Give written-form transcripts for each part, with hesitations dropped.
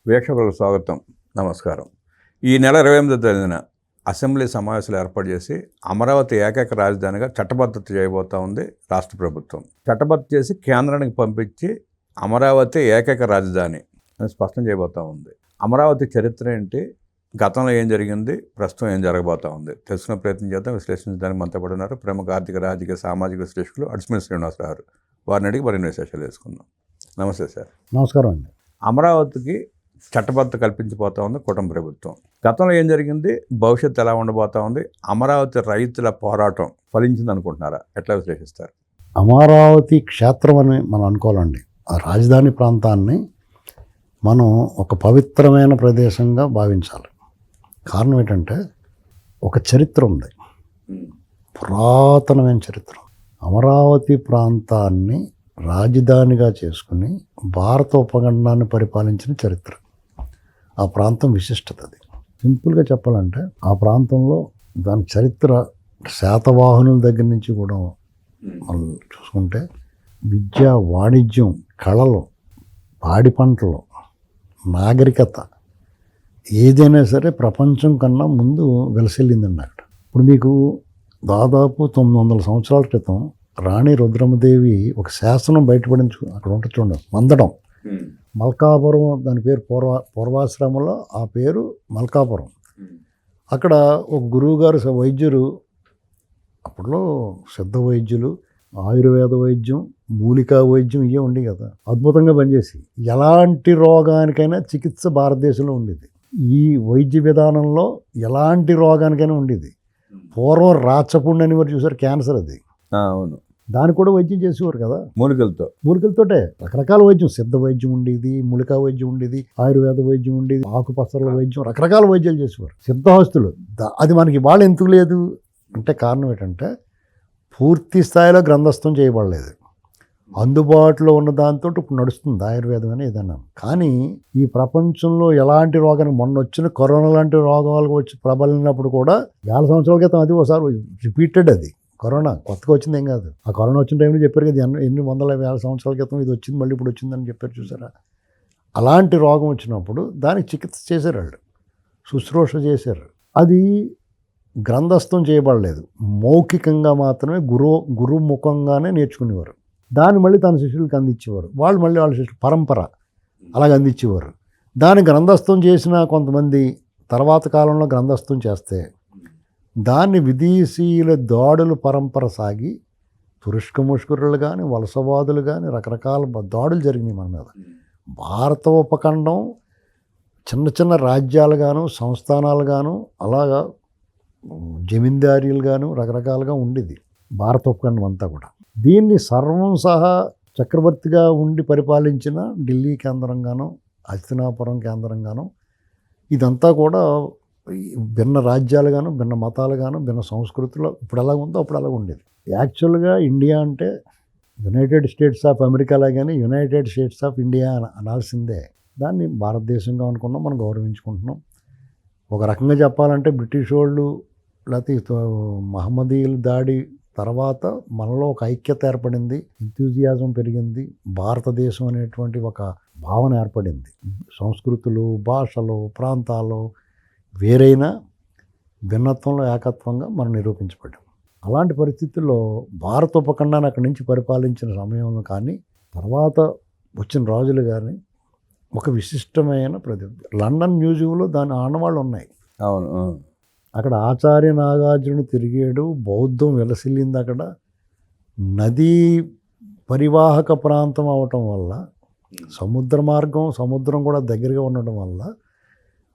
వీక్షకులకు స్వాగతం, నమస్కారం. ఈ నెల 28వ తేదీన అసెంబ్లీ సమావేశాలు ఏర్పాటు చేసి అమరావతి ఏకైక రాజధానిగా చట్టబద్ధత చేయబోతా ఉంది రాష్ట్ర ప్రభుత్వం. చట్టబద్ధత చేసి కేంద్రానికి పంపించి అమరావతి ఏకైక రాజధాని అని స్పష్టం చేయబోతా ఉంది. అమరావతి చరిత్ర ఏంటి, గతంలో ఏం జరిగింది, ప్రస్తుతం ఏం జరగబోతా ఉంది తెలుసుకునే ప్రయత్నం చేద్దాం. విశ్లేషించడానికి మనతో పాటు ఉన్నారు ప్రముఖ ఆర్థిక, రాజకీయ, సామాజిక విశ్లేషకులు అడిసిమిల్లి శ్రీనివాసరావు. వారిని అడిగి మరిన్ని విశేషాలు తెలుసుకుందాం. నమస్తే సార్. నమస్కారం అండి. అమరావతికి చట్టబద్ధత కల్పించిపోతా ఉంది కూటమి ప్రభుత్వం. గతంలో ఏం జరిగింది, భవిష్యత్తు ఎలా ఉండబోతా ఉంది, అమరావతి రైతుల పోరాటం ఫలించింది అనుకుంటున్నారా? ఎట్లా విశ్లేషిస్తారు? అమరావతి క్షేత్రం అని మనం అనుకోవాలండి. ఆ రాజధాని ప్రాంతాన్ని మనం ఒక పవిత్రమైన ప్రదేశంగా భావించాలి. కారణం ఏంటంటే ఒక చరిత్ర ఉంది, పురాతనమైన చరిత్ర. అమరావతి ప్రాంతాన్ని రాజధానిగా చేసుకుని భారత ఉపఖండాన్ని పరిపాలించిన చరిత్ర. ఆ ప్రాంతం విశిష్టత అది. సింపుల్గా చెప్పాలంటే ఆ ప్రాంతంలో దాని చరిత్ర శాతవాహనుల దగ్గర నుంచి కూడా మనం చూసుకుంటే విద్య, వాణిజ్యం, కళలు, పాడి పంటలు, నాగరికత ఏదైనా సరే ప్రపంచం కన్నా ముందు వెలసిల్లిందండి అక్కడ. ఇప్పుడు మీకు దాదాపు 900 సంవత్సరాల క్రితం రాణి రుద్రమదేవి ఒక శాసనం బయటపడింది, అక్కడ ఉంటుంది చూడండి, మందడం. మల్కాపురం దాని పేరు, పూర్వాశ్రమంలో ఆ పేరు మల్కాపురం. అక్కడ ఒక గురువుగారు వైద్యులు, అప్పట్లో సిద్ధ వైద్యులు, ఆయుర్వేద వైద్యం, మూలికా వైద్యం ఇవే ఉండేవి కదా, అద్భుతంగా పనిచేసి ఎలాంటి రోగానికైనా చికిత్స భారతదేశంలో ఉండేది. ఈ వైద్య విధానంలో ఎలాంటి రోగానికైనా ఉండేది. పూర్వం రాచపుండు అని వారు చూసారు, క్యాన్సర్ అది. అవును, దానికి కూడా వైద్యం చేసేవారు కదా, మూలికలతోటే. రకరకాల వైద్యం, సిద్ధ వైద్యం ఉండేది, మూలికా వైద్యం ఉండేది, ఆయుర్వేద వైద్యం ఉండేది, ఆకుపసర్ల వైద్యం, రకరకాల వైద్యాలు చేసేవారు సిద్ధహస్తులు. అది మనకి వాళ్ళు ఎందుకు లేదు అంటే కారణం ఏంటంటే పూర్తి స్థాయిలో గ్రంథస్థం చేయబడలేదు. అందుబాటులో ఉన్న దాంతో ఇప్పుడు నడుస్తుంది ఆయుర్వేదం అని ఏదన్నా. కానీ ఈ ప్రపంచంలో ఎలాంటి రోగానికి, మొన్న వచ్చిన కరోనా లాంటి రోగాలకు వచ్చి ప్రబలినప్పుడు కూడా 50 సంవత్సరాల క్రితం అది ఒకసారి రిపీటెడ్. అది కరోనా కొత్తగా వచ్చింది ఏం కాదు. ఆ కరోనా వచ్చిన టైంలో చెప్పారు కదా, ఎన్ని 100-50 సంవత్సరాల క్రితం ఇది వచ్చింది, మళ్ళీ ఇప్పుడు వచ్చిందని చెప్పారు చూసారా. అలాంటి రోగం వచ్చినప్పుడు దానికి చికిత్స చేశారు వాళ్ళు, శుశ్రూష చేశారు. అది గ్రంథస్థం చేయబడలేదు, మౌఖికంగా మాత్రమే గురువు ముఖంగానే నేర్చుకునేవారు. దాన్ని మళ్ళీ తన శిష్యులకు అందించేవారు, వాళ్ళు మళ్ళీ వాళ్ళ శిష్యులు పరంపర అలాగే అందించేవారు. దాన్ని గ్రంథస్థం చేసిన కొంతమంది తర్వాత కాలంలో గ్రంథస్థం చేస్తే దాన్ని విదేశీయుల దాడులు పరంపర సాగి తురుష్కముష్కరులు కానీ, వలసవాదులు కానీ, రకరకాల దాడులు జరిగినాయి మన మీద. భారత ఉపఖండం చిన్న చిన్న రాజ్యాలు గాను, సంస్థానాలు గాను, అలాగా జమీందారీలు గాను రకరకాలుగా ఉండేది భారత ఉపఖండం అంతా కూడా. దీన్ని సర్వం సహా చక్రవర్తిగా ఉండి పరిపాలించిన ఢిల్లీ కేంద్రంగాను, హస్తినాపురం కేంద్రంగాను, ఇదంతా కూడా భిన్న రాజ్యాలుగాను, భిన్న మతాలుగాను, భిన్న సంస్కృతులు ఇప్పుడు ఎలా ఉందో అప్పుడు అలా ఉండేది. యాక్చువల్గా ఇండియా అంటే యునైటెడ్ స్టేట్స్ ఆఫ్ అమెరికా లాగానే యునైటెడ్ స్టేట్స్ ఆఫ్ ఇండియా అనాల్సిందే. దాన్ని భారతదేశంగా అనుకున్నాం, మనం గౌరవించుకుంటున్నాం. ఒక రకంగా చెప్పాలంటే బ్రిటిష్ వాళ్ళు లేకపోతే మహమ్మదీయుల దాడి తర్వాత మనలో ఒక ఐక్యత ఏర్పడింది, ఎంతూజియాజం పెరిగింది, భారతదేశం అనేటువంటి ఒక భావన ఏర్పడింది. సంస్కృతులు, భాషలు, ప్రాంతాలు వేరైనా భిన్నత్వంలో ఏకత్వంగా మనం నిరూపించబడ్డాం. అలాంటి పరిస్థితుల్లో భారత ఉపఖండాన్ని అక్కడి నుంచి పరిపాలించిన సమయంలో కానీ, తర్వాత వచ్చిన రాజులు కానీ ఒక విశిష్టమైన ప్రదేశం. లండన్ మ్యూజియంలో దాని ఆనవాళ్ళు ఉన్నాయి. అవును, అక్కడ ఆచార్య నాగార్జునుడు తిరిగాడు, బౌద్ధం విలసిల్లింది అక్కడ. నదీ పరివాహక ప్రాంతం అవటం వల్ల, సముద్ర మార్గం, సముద్రం కూడా దగ్గరగా ఉండడం వల్ల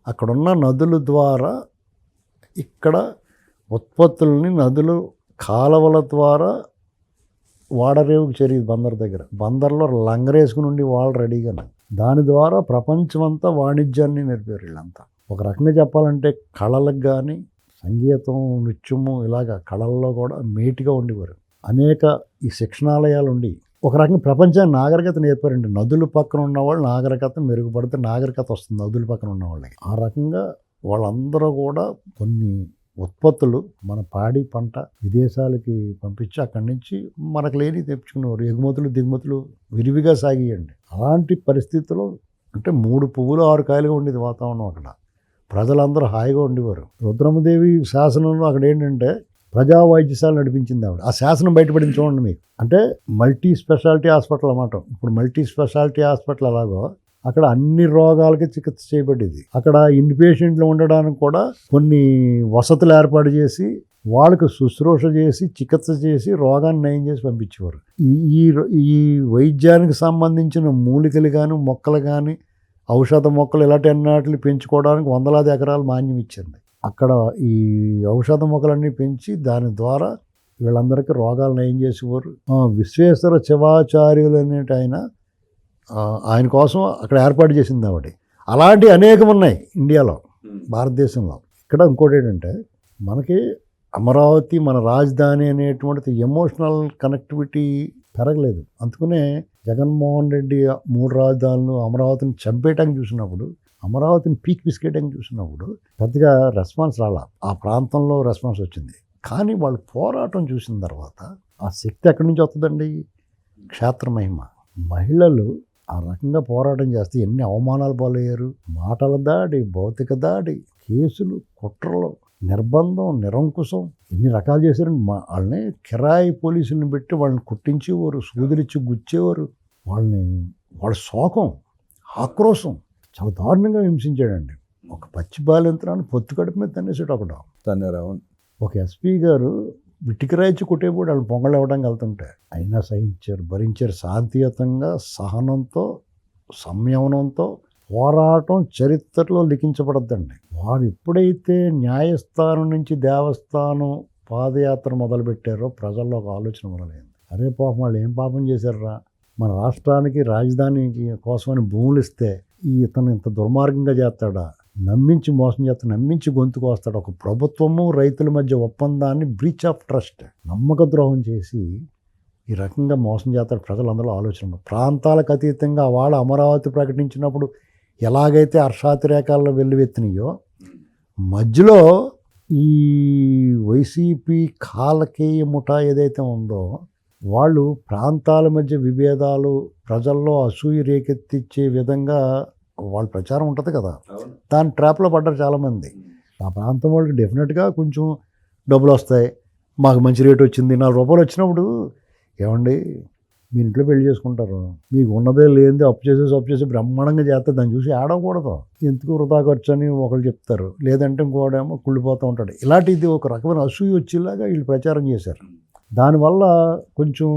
అక్కడున్న నదుల ద్వారా ఇక్కడ ఉత్పత్తులని నదులు కాలువల ద్వారా వాడరేవుకు చేరి బందర్లో లంగరేసుకుని ఉండి వాళ్ళు రెడీగా. దాని ద్వారా ప్రపంచమంతా వాణిజ్యాన్ని నేర్పారు వీళ్ళంతా. ఒక రకంగా చెప్పాలంటే కళలకు కానీ, సంగీతం, నృత్యము, ఇలాగ కళల్లో కూడా మేటిగా ఉండేవారు. అనేక ఈ శిక్షణాలయాలు ఉండి ఒక రకంగా ప్రపంచాన్ని నాగరికత నేర్పారండి. నదుల పక్కన ఉన్నవాళ్ళు నాగరికత మెరుగుపడితే నాగరికత వస్తుంది నదుల పక్కన ఉన్న వాళ్ళకి. ఆ రకంగా వాళ్ళందరూ కూడా కొన్ని ఉత్పత్తులు, మన పాడి పంట విదేశాలకి పంపించి అక్కడి నుంచి మనకు లేని తెప్పించుకునేవారు. ఎగుమతులు దిగుమతులు విరివిగా సాగియండి. అలాంటి పరిస్థితుల్లో అంటే 3 పువ్వులు 6 కాయలుగా ఉండేది వాతావరణం అక్కడ. ప్రజలందరూ హాయిగా ఉండేవారు. రుద్రమదేవి శాసనంలో అక్కడ ఏంటంటే ప్రజా వైద్యశాల నడిపించింది ఆవిడ. ఆ శాసనం బయటపడింది చూడండి మీకు. అంటే మల్టీ స్పెషాలిటీ హాస్పిటల్ అన్నమాట. ఇప్పుడు మల్టీ స్పెషాలిటీ హాస్పిటల్ ఎలాగో అక్కడ అన్ని రోగాలకి చికిత్స చేయబడేది. అక్కడ ఇన్ పేషెంట్లు ఉండడానికి కూడా కొన్ని వసతులు ఏర్పాటు చేసి వాళ్ళకు శుశ్రూష చేసి చికిత్స చేసి రోగాన్ని నయం చేసి పంపించేవారు. ఈ ఈ వైద్యానికి సంబంధించిన మూలికలు కానీ మొక్కలు కానీ ఔషధ మొక్కలు ఇలాంటి అన్నిటిని పెంచుకోవడానికి వందలాది ఎకరాలు మాన్యం ఇచ్చింది. అక్కడ ఈ ఔషధ మొక్కలన్నీ పెంచి దాని ద్వారా వీళ్ళందరికీ రోగాలు నయం చేసేవారు. విశ్వేశ్వర శివాచార్యులు అనేటి ఆయన కోసం అక్కడ ఏర్పాటు చేసింది ఆవిడ. అలాంటివి అనేకం ఉన్నాయి ఇండియాలో, భారతదేశంలో. ఇక్కడ ఇంకోటి ఏంటంటే మనకి అమరావతి మన రాజధాని అనేటువంటిది ఎమోషనల్ కనెక్టివిటీ పెరగలేదు. అందుకనే జగన్మోహన్ రెడ్డి 3 రాజధానులు అమరావతిని చంపేయటానికి చూసినప్పుడు, అమరావతిని పీక్ బిస్కెటానికి చూసినప్పుడు పెద్దగా రెస్పాన్స్ రాలా. ఆ ప్రాంతంలో రెస్పాన్స్ వచ్చింది. కానీ వాళ్ళు పోరాటం చూసిన తర్వాత ఆ శక్తి ఎక్కడి నుంచి వస్తుందండి? క్షేత్రమహిమ. మహిళలు ఆ రకంగా పోరాటం చేస్తే ఎన్ని అవమానాలు పాలయ్యారు. మాటల దాడి, భౌతిక దాడి, కేసులు, కుట్రలు, నిర్బంధం, నిరంకుశం ఎన్ని రకాలు చేశారండి. వాళ్ళని కిరాయి పోలీసులను పెట్టి వాళ్ళని కుట్టించేవారు, సూదులిచ్చి గుచ్చేవారు. వాళ్ళ శోకం, ఆక్రోశం చాలా దారుణంగా హింసించాడండి. ఒక పచ్చి బాలింతరాన్ని పొత్తు కడుపు మీద తన్నేసాడు ఒకడు. ఒక ఎస్పీ గారు విటికిరాయిచ్చి కొట్టేప్పుడు వాళ్ళు పొంగళ్ళు ఇవ్వడానికి వెళ్తుంటే అయినా సహించారు, భరించారు. శాంతియుతంగా, సహనంతో, సంయమనంతో పోరాటం చరిత్రలో లిఖించబడద్దండి. వారు ఎప్పుడైతే న్యాయస్థానం నుంచి దేవస్థానం పాదయాత్ర మొదలుపెట్టారో ప్రజల్లో ఒక ఆలోచన మొదలైంది. అరే పాపం వాళ్ళు ఏం పాపం చేశారా, మన రాష్ట్రానికి రాజధానికి కోసమని భూములు ఇస్తే ఇతను ఇంత దుర్మార్గంగా చేస్తాడా, నమ్మించి మోసం చేస్తాడు, నమ్మించి గొంతుకు వస్తాడు. ఒక ప్రభుత్వము రైతుల మధ్య ఒప్పందాన్ని బ్రీచ్ ఆఫ్ ట్రస్ట్, నమ్మక ద్రోహం చేసి ఈ రకంగా మోసం చేస్తాడు. ప్రజలందరూ ఆలోచన. ప్రాంతాలకు అతీతంగా వాళ్ళ అమరావతి ప్రకటించినప్పుడు ఎలాగైతే హర్షాతిరేకాల్లో వెల్లువెత్తినాయో, మధ్యలో ఈ వైసీపీ కాలకేయ ముఠా ఏదైతే ఉందో వాళ్ళు ప్రాంతాల మధ్య విభేదాలు, ప్రజల్లో అసూయ రేకెత్తిచ్చే విధంగా వాళ్ళ ప్రచారం ఉంటుంది కదా, దాని ట్రాప్లో పడ్డారు చాలామంది. ఆ ప్రాంతం వాళ్ళకి డెఫినెట్గా కొంచెం డబ్బులు వస్తాయి, మాకు మంచి రేటు వచ్చింది, 4 రూపాయలు వచ్చినప్పుడు ఏమండి మీ ఇంట్లో పెళ్లి చేసుకుంటారు, మీకు ఉన్నదే లేనిది అప్పు చేసి బ్రహ్మాండంగా చేస్తే దాన్ని చూసి ఆడకూడదు. ఎందుకు వృధా ఖర్చు అని ఒకరు చెప్తారు, లేదంటే ఇంకోడేమో కుళ్ళిపోతూ ఉంటాడు. ఇలాంటిది ఒక రకమైన అసూయ వచ్చేలాగా వీళ్ళు ప్రచారం చేశారు. దానివల్ల కొంచెం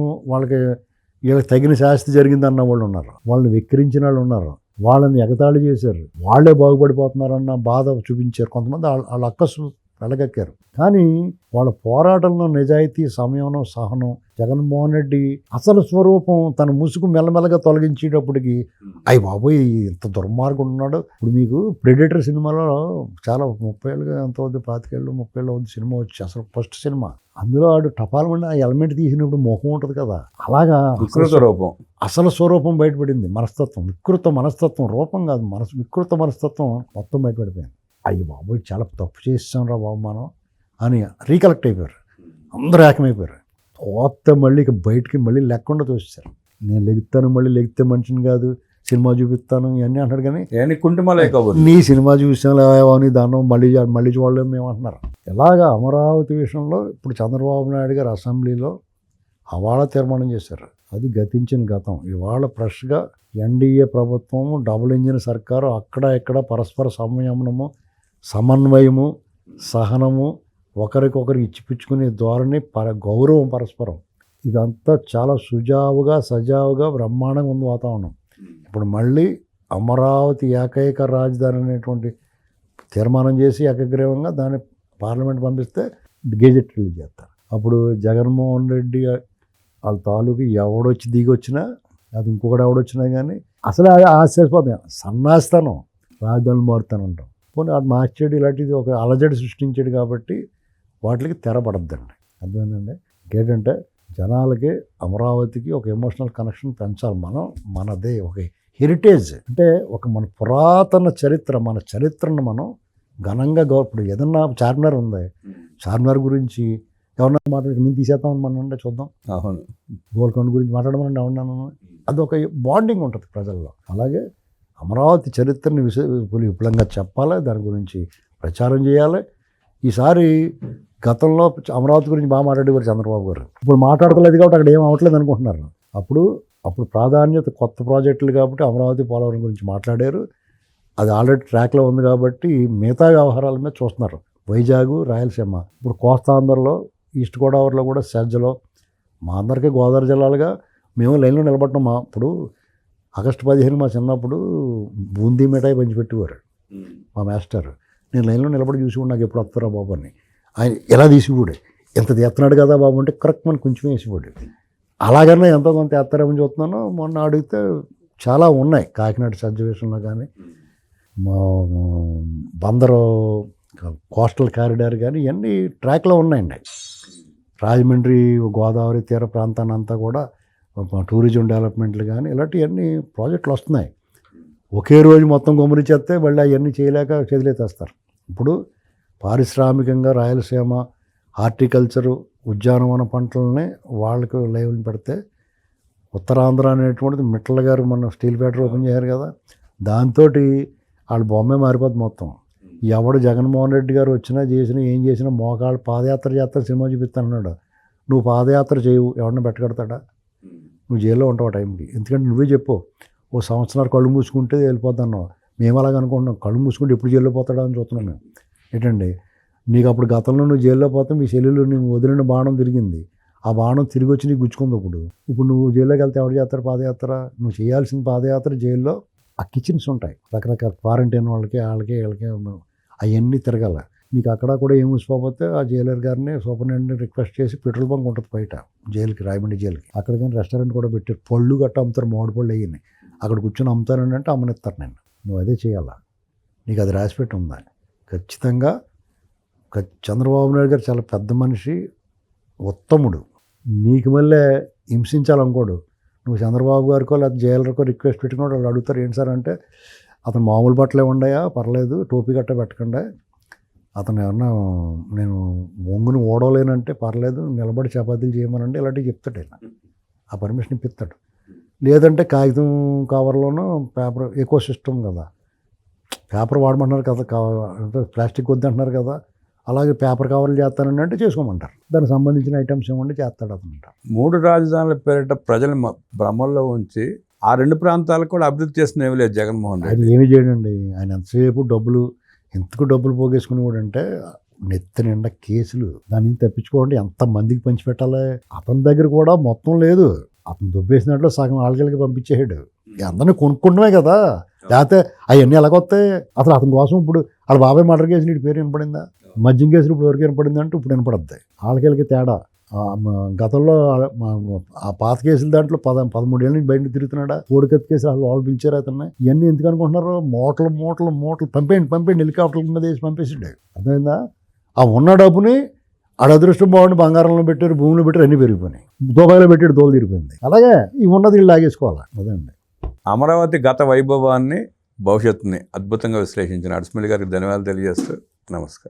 వీళ్ళకి తగిన శాస్తి జరిగిందన్న వాళ్ళు ఉన్నారు, వాళ్ళని వెక్కిరించిన వాళ్ళు ఉన్నారు, వాళ్ళని ఎగతాళి చేశారు, వాళ్ళే బాగుపడిపోతున్నారన్న బాధ చూపించారు. కొంతమంది వాళ్ళ అక్కసు వెళ్ళగక్కారు. కానీ వాళ్ళ పోరాటంలో నిజాయితీ, సంయమనం, సహనం, జగన్మోహన్ రెడ్డి అసలు స్వరూపం తన ముసుగు మెల్లమెల్లగా తొలగించేటప్పటికి అయ్యి బాబోయ్ ఇంత దుర్మార్గం ఉన్నాడు. ఇప్పుడు మీకు ప్రెడేటర్ సినిమాలో చాలా 30 ఏళ్ళుగా ఎంత అవుద్ది, 25 ఏళ్ళు 30 ఏళ్ళు అవుద్ది సినిమా వచ్చి, అసలు ఫస్ట్ సినిమా. అందులో ఆడు టపాలమండి ఆ ఎలిమెంట్ తీసినప్పుడు ముఖం ఉంటుంది కదా, అలాగా అసలు స్వరూపం బయటపడింది. మనస్తత్వం, వికృత మనస్తత్వం, రూపం కాదు, వికృత మనస్తత్వం మొత్తం బయటపడిపోయింది. అయ్యి బాబోయ్ చాలా తప్పు చేసాం రా బాబు మనం అని రీకలెక్ట్ అయిపోయారు. అందరూ ఏకమైపోయారు. మళ్ళీ ఇక బయటికి మళ్ళీ లేకుండా తోసేశారు. నేను లెగుతాను, మళ్ళీ లెగితే మనిషిని కాదు, సినిమా చూపిస్తాను ఇవన్నీ అంటాడు. కానీ నీ సినిమా చూసాను అని దాన్ని మళ్ళీ చూడలేము మేము అంటున్నారు. ఇలాగా అమరావతి విషయంలో ఇప్పుడు చంద్రబాబు నాయుడు గారు అసెంబ్లీలో అవాళ తీర్మానం చేశారు. అది గతించిన గతం. ఇవాళ ఫ్రెష్గా ఎన్డీఏ ప్రభుత్వము, డబుల్ ఇంజిన్ సర్కారు, అక్కడ ఇక్కడ పరస్పర సంయమనము, సమన్వయము, సహనము, ఒకరికొకరు ఇచ్చిపుచ్చుకునే ధోరణి, గౌరవం పరస్పరం, ఇదంతా చాలా సుజావుగా సజావుగా బ్రహ్మాండంగా ఉంది వాతావరణం. ఇప్పుడు మళ్ళీ అమరావతి ఏకైక రాజధాని అనేటువంటి తీర్మానం చేసి ఏకగ్రీవంగా దాన్ని పార్లమెంట్ పంపిస్తే గెజెట్ రిలీజ్ చేస్తారు. అప్పుడు జగన్మోహన్ రెడ్డి వాళ్ళ తాలూకు ఎవడొచ్చి దిగి వచ్చినా, అది ఇంకొకటి ఎవడొచ్చినా కానీ అసలు ఆశ్చర్యపోతాం. సన్నాస్తానం, రాజధానులు మారుతానంటాం. పోనీ వాడు మార్చాడు, ఇలాంటిది ఒక అలజడి సృష్టించాడు కాబట్టి వాటికి తెరపడద్దండి. అర్థమైందండి. ఇంకేంటంటే జనాలకి అమరావతికి ఒక ఎమోషనల్ కనెక్షన్ పెంచాలి. మనదే ఒక హెరిటేజ్, అంటే ఒక మన పురాతన చరిత్ర, మన చరిత్రను మనం ఘనంగా ఇప్పుడు ఏదన్నా చార్మినార్ ఉంది, చార్మినార్ గురించి ఎవరన్నా మాట్లాడి నేను తీసేద్దామని మనం అంటే చూద్దాం. గోల్కొండ గురించి మాట్లాడమని అవున్నాను. అదొక బాండింగ్ ఉంటుంది ప్రజల్లో. అలాగే అమరావతి చరిత్రని విపులంగా చెప్పాలి, దాని గురించి ప్రచారం చేయాలి. ఈసారి గతంలో అమరావతి గురించి బాగా మాట్లాడేవారు చంద్రబాబు గారు. ఇప్పుడు మాట్లాడతలేదు కాబట్టి అక్కడ ఏం అవ్వట్లేదు అనుకుంటున్నారు. అప్పుడు ప్రాధాన్యత కొత్త ప్రాజెక్టులు కాబట్టి అమరావతి పోలవరం గురించి మాట్లాడారు. అది ఆల్రెడీ ట్రాక్లో ఉంది కాబట్టి మిగతా వ్యవహారాల మీద చూస్తున్నారు. వైజాగ్, రాయలసీమ, ఇప్పుడు కోస్తాంధ్రలో, ఈస్ట్ గోదావరిలో కూడా సజ్జలో, మా అందరికీ గోదావరి జిల్లాలుగా మేము లైన్లో నిలబడటం. ఇప్పుడు ఆగస్టు 15 మా చిన్నప్పుడు బూందీ మిఠాయి పంచిపెట్టేవారు మా మాస్టర్. నేను లైన్లో నిలబడి చూసి నాకు ఎప్పుడు వస్తారా బాబు అని. ఆయన ఎలా తీసిపోడు, ఎంత తీస్తున్నాడు కదా బాబు అంటే కరెక్ట్ మనకు కొంచెం వేసిపోడు. అలాగన్నా ఎంతో కొంత ఎత్తారని చూస్తున్నాను. మొన్న అడిగితే చాలా ఉన్నాయి. కాకినాడ సజ్జ విషయంలో కానీ, బందరు కోస్టల్ కారిడార్ కానీ ఇవన్నీ ట్రాక్లో ఉన్నాయండి. రాజమండ్రి గోదావరి తీర ప్రాంతాన్ని అంతా కూడా టూరిజం డెవలప్మెంట్లు కానీ ఇలాంటివన్నీ ప్రాజెక్టులు వస్తున్నాయి. ఒకే రోజు మొత్తం గుమ్మరిచేస్తే మళ్ళీ అవన్నీ చేయలేక చేతులెత్తేస్తారు. ఇప్పుడు పారిశ్రామికంగా రాయలసీమ హార్టికల్చరు, ఉద్యానవన పంటలని వాళ్ళకు లైవ్ని పెడితే, ఉత్తరాంధ్ర అనేటువంటిది మిట్టల గారు మన స్టీల్ ఫ్యాక్టరీ ఓపెన్ చేశారు కదా, దాంతో వాళ్ళ బొమ్మే మారిపోద్ది మొత్తం. ఎవడు జగన్మోహన్ రెడ్డి గారు వచ్చినా చేసినా ఏం చేసినా మోకాళ్ళు పాదయాత్ర చేస్తారు, సినిమా చూపిస్తానన్నాడు. నువ్వు పాదయాత్ర చేయవు, ఎవరిని పెట్టగడతాడా? నువ్వు జైల్లో ఉంటావు ఆ టైంకి. ఎందుకంటే నువ్వే చెప్పు, ఓ సంవత్సరాలు కళ్ళు మూసుకుంటే వెళ్ళిపోతున్నావు. మేము అలాగ అనుకుంటున్నాం, కళ్ళు మూసుకుంటే ఎప్పుడు జైల్లో పోతాడా అని చూస్తున్నాం మేము. ఏంటండి, నీకు అప్పుడు గతంలో నువ్వు జైల్లో పోతే మీ సెల్లులు నీకు వదిలిన బాణం తిరిగింది, ఆ బాణం తిరిగి వచ్చి నీకు గుచ్చుకుంది. ఇప్పుడు నువ్వు జైల్లోకి వెళ్తే ఎవరు చేస్తారు పాదయాత్ర? నువ్వు చేయాల్సిన పాదయాత్ర జైల్లో ఆ కిచెన్స్ ఉంటాయి, రకరకాల క్వారంటైన్ వాళ్ళకి వీళ్ళకి అవన్నీ తిరగాల. నీకు అక్కడ కూడా ఏం ఊసిపోతే ఆ జైలర్ గారిని సూపరింటెండెంట్ని రిక్వెస్ట్ చేసి పెట్రోల్ బంక్ ఉంటుంది బయట జైలుకి, రాయమండ్రి జైలుకి, అక్కడ కానీ రెస్టారెంట్ కూడా పెట్టారు. పళ్ళు గట్ట అమ్ముతారు, మామిడి పళ్ళు అయ్యి అక్కడ కూర్చొని అమ్ముతారని అంటే అమ్మనిస్తారు. నువ్వు అదే చేయాలా, నీకు అది రాసిపెట్టి ఉందా? ఖచ్చితంగా చంద్రబాబు నాయుడు గారు చాలా పెద్ద మనిషి, ఉత్తముడు. నీకు మళ్ళీ హింసించాలనుకోడు. నువ్వు చంద్రబాబు గారికో లేదా జైలర్కో రిక్వెస్ట్ పెట్టుకున్నాడు, వాళ్ళు అడుగుతారు ఏంటి సార్ అంటే, అతను మామూలు బట్టలే ఉన్నాయా, పర్లేదు, టోపీ గట్ట పెట్టకుండా, అతను ఏమన్నా నేను ఒంగుని ఓడవలేనంటే పర్లేదు, నిలబడి చపాతీలు చేయమనంటే ఇలాంటివి చెప్తాడు. ఆ పర్మిషన్ ఇప్పిస్తాడు. లేదంటే కాగితం కవర్లోనూ పేపర్, ఎకో సిస్టమ్ కదా, పేపర్ వాడమంటున్నారు కదా, ప్లాస్టిక్ వద్దంటున్నారు కదా, అలాగే పేపర్ కవర్లు చేస్తానని అంటే చేసుకోమంటారు. దానికి సంబంధించిన ఐటమ్స్ ఏమంటే చేస్తాడు అతను అంటారు. 3 రాజధానుల పేరిట ప్రజలు భ్రమల్లో ఉంచి ఆ 2 ప్రాంతాలకు కూడా అభివృద్ధి చేసిన ఏమీ లేదు జగన్మోహన్ రెడ్డి. ఆయన ఏమి చేయడండి, ఆయన ఎంతసేపు ఎంతకు డబ్బులు పోగేసుకునేవాడంటే నెత్తి నిండా కేసులు, దాన్ని తప్పించుకోవాలంటే ఎంతమందికి పంచిపెట్టాలి. అతని దగ్గర కూడా మొత్తం లేదు, అతను దుబ్బేసినట్లు సగం ఆళ్ళకి పంపించేసాడు. అందరినీ కొనుక్కుంటమే కదా, లేకపోతే అవన్నీ ఎలాగొస్తాయి? అసలు అతని కోసం ఇప్పుడు వాళ్ళ బాబాయ్ మర్డర్ కేసులు వీటి పేరు వినపడిందా? మద్యం కేసులు ఇప్పుడు ఎవరికి వినపడింది అంటే ఇప్పుడు వినపడద్ది. వాళ్ళకి తేడా. గతంలో ఆ పాత కేసుల దాంట్లో 13 ఏళ్ళ నుంచి బయట తిరుగుతున్నాడా, కోడికత్తి కేసులు వాళ్ళు పిలిచారు అతన్ని. ఇవన్నీ ఎందుకు అనుకుంటున్నారు? మూటలు పంపేయండి హెలికాప్టర్ల మీద వేసి పంపేసాడు. అర్థమైందా? ఆ ఉన్న డబ్బుని ఆడ అదృష్టం బాగుండి బంగారంలో పెట్టారు, భూమిలో పెట్టారు, అన్నీ పెరిగిపోయినాయి. దుబాయ్లో పెట్టాడు, తోలు తిరిగిపోయింది. అలాగే ఈ ఉన్నది వీళ్ళు లాగేసుకోవాలి. అదండి. అమరావతి గత వైభవాన్ని, భవిష్యత్తుని అద్భుతంగా విశ్లేషించిన అడిసిమల్లి గారికి ధన్యవాదాలు తెలియజేస్తూ నమస్కారం.